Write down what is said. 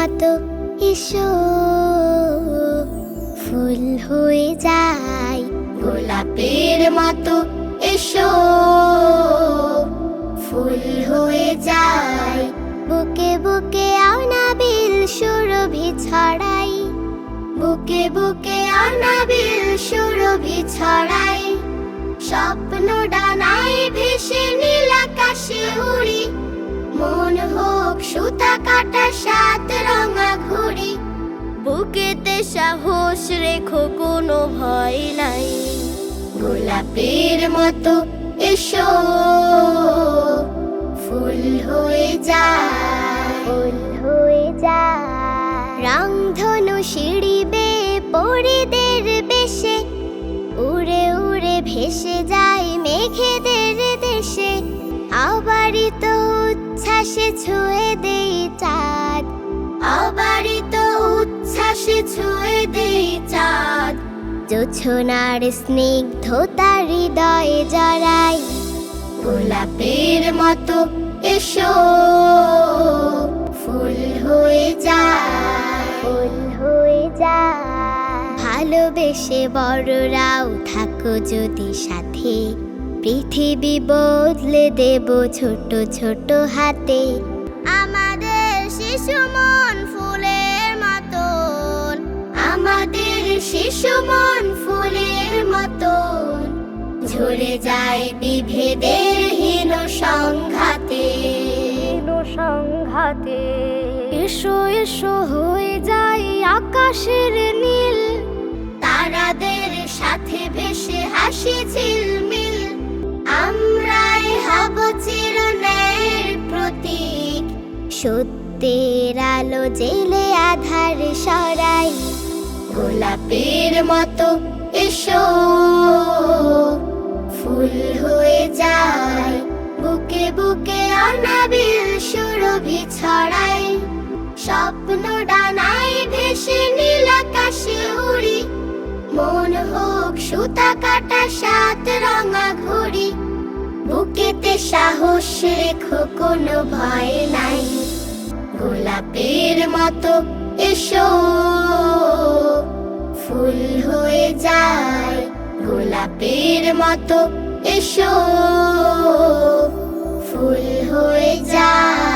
মতো এসো ফুল হয়ে যাই, গোলাপের মতো এসো ফুল হয়ে যাই। বুকে বুকে অনাবিল সুরভি ছড়াই, বুকে বুকে অনাবিল সুরভি ছড়াই। স্বপ্ন ডানায় ভেসে নীল আকাশে উড়ি, মন হোক সুতা কাটা সাত রঙা ঘুড়ি। বুকেতে সাহস রেখো, কোনো ভয় নাই, গোলাপের মতো এসো ফুল হয়ে যায়, ফুল হয়ে যায়। রংধনু সিঁড়ি বেয়ে পরিদের বেশে উড়ে উড়ে ভেসে যায় মেঘেদের দেশে। অবারিত উচ্ছ্বাসে ছুঁয়ে দেই চাঁদ, অবারিত উচ্ছ্বাসে ছুঁয়ে দেই চাঁদ। জোছনার স্নিগ্ধতা হৃদয়ে জড়াই, গোলাপের মতো এসো ফুল হয়ে যায়, ফুল হয়ে যায়। ভালোবেসে বড়রাও থাকো যদি সাথে, পৃথিবী বদলে দেব ছোট ছোট হাতে। আমাদের শিশু মন ফুলের মতন, আমাদের শিশু মন ফুলের মতন। ঝরে যায় বিভেদের হীন সংঘাতে, সংঘাতে। এসো এসো হয়ে যাই আকাশের নীল, তারাদের সাথে ভেসে হাসি ঝিলমিল। আমরাই হব চিরন্যায়ের প্রতীক, সত্যের আলো জেলে আধার সরাই। গোলাপের মতো এসো ফুল হয়ে যায়, বুকে বুকে অনাবিল সুরভি ছড়াই। স্বপ্ন ডানায় ভেসে নীল আকাশে উড়ি, মন হোক সুতা কাটা সাত রঙা ঘুড়ি। বুকেতে সাহস রেখো, কোনো ভয় নাই, গোলাপের মতো এসো ফুল হয়ে যায়, গোলাপের মতো এসো ফুল হয়ে যায়।